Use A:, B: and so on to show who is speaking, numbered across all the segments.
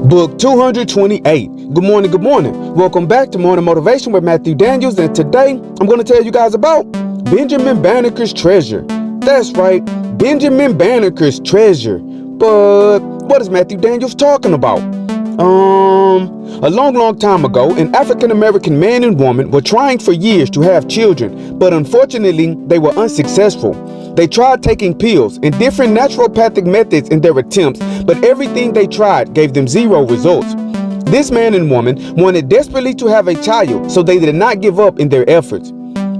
A: Book 228. Good morning, good morning. Welcome back to Morning Motivation with Matthew Daniels, and today I'm going to tell you guys about Benjamin Banneker's treasure. That's right, Benjamin Banneker's treasure. But what is Matthew Daniels talking about? A long time ago, an African-American man and woman were trying for years to have children, but unfortunately, they were unsuccessful. They tried taking pills and different naturopathic methods in their attempts, but everything they tried gave them zero results. This man and woman wanted desperately to have a child, so they did not give up in their efforts.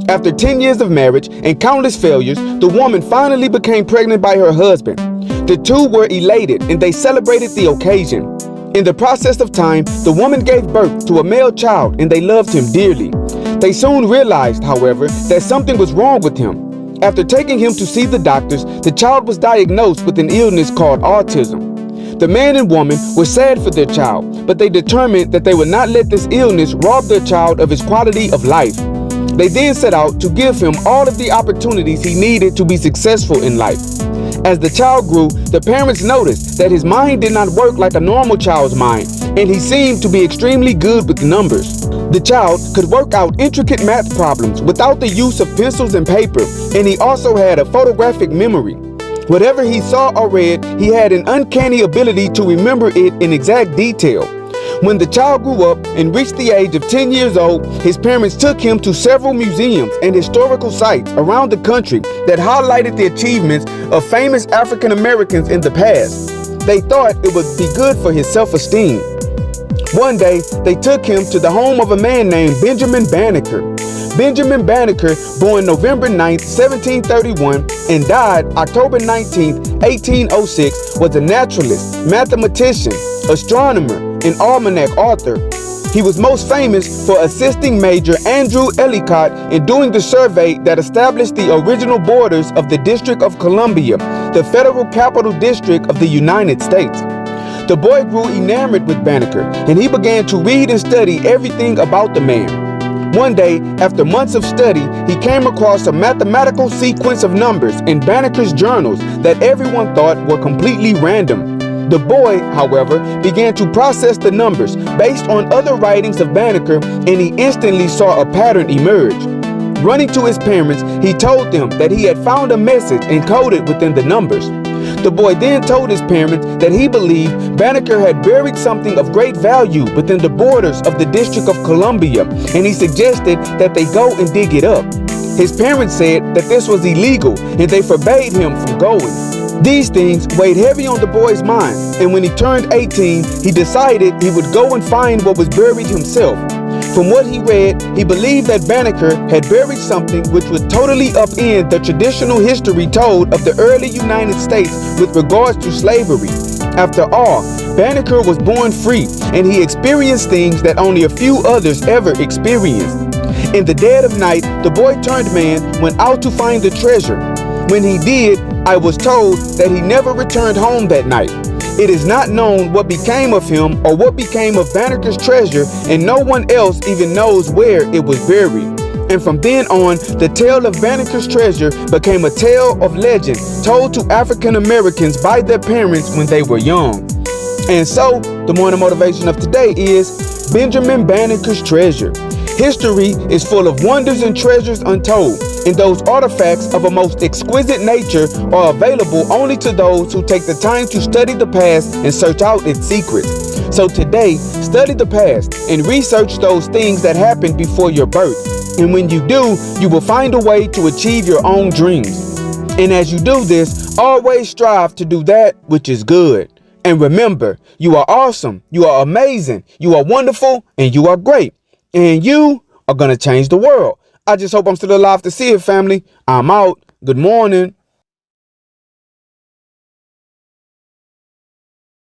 A: After 10 years of marriage and countless failures, the woman finally became pregnant by her husband. The two were elated and they celebrated the occasion. In the process of time, the woman gave birth to a male child and they loved him dearly. They soon realized, however, that something was wrong with him. After taking him to see the doctors, the child was diagnosed with an illness called autism. The man and woman were sad for their child, but they determined that they would not let this illness rob their child of his quality of life. They then set out to give him all of the opportunities he needed to be successful in life. As the child grew, the parents noticed that his mind did not work like a normal child's mind, and he seemed to be extremely good with numbers. The child could work out intricate math problems without the use of pencils and paper, and he also had a photographic memory. Whatever he saw or read, he had an uncanny ability to remember it in exact detail. When the child grew up and reached the age of 10 years old, his parents took him to several museums and historical sites around the country that highlighted the achievements of famous African Americans in the past. They thought it would be good for his self-esteem. One day, they took him to the home of a man named Benjamin Banneker. Benjamin Banneker, born November 9, 1731, and died October 19, 1806, was a naturalist, mathematician, astronomer, and almanac author. He was most famous for assisting Major Andrew Ellicott in doing the survey that established the original borders of the District of Columbia, the federal capital district of the United States. The boy grew enamored with Banneker, and he began to read and study everything about the man. One day, after months of study, he came across a mathematical sequence of numbers in Banneker's journals that everyone thought were completely random. The boy, however, began to process the numbers based on other writings of Banneker, and he instantly saw a pattern emerge. Running to his parents, he told them that he had found a message encoded within the numbers. The boy then told his parents that he believed Banneker had buried something of great value within the borders of the District of Columbia, and he suggested that they go and dig it up. His parents said that this was illegal and they forbade him from going. These things weighed heavy on the boy's mind, and when he turned 18, he decided he would go and find what was buried himself. From what he read, he believed that Banneker had buried something which would totally upend the traditional history told of the early United States with regards to slavery. After all, Banneker was born free, and he experienced things that only a few others ever experienced. In the dead of night, the boy-turned man went out to find the treasure. When he did, I was told that he never returned home that night. It is not known what became of him or what became of Banneker's treasure, and no one else even knows where it was buried. And from then on, the tale of Banneker's treasure became a tale of legend told to African Americans by their parents when they were young. And so, the morning motivation of today is Benjamin Banneker's treasure. History is full of wonders and treasures untold, and those artifacts of a most exquisite nature are available only to those who take the time to study the past and search out its secrets. So today, study the past and research those things that happened before your birth. And when you do, you will find a way to achieve your own dreams. And as you do this, always strive to do that which is good. And remember, you are awesome, you are amazing, you are wonderful, and you are great. And you are going to change the world. I just hope I'm still alive to see it, family. I'm out. Good morning.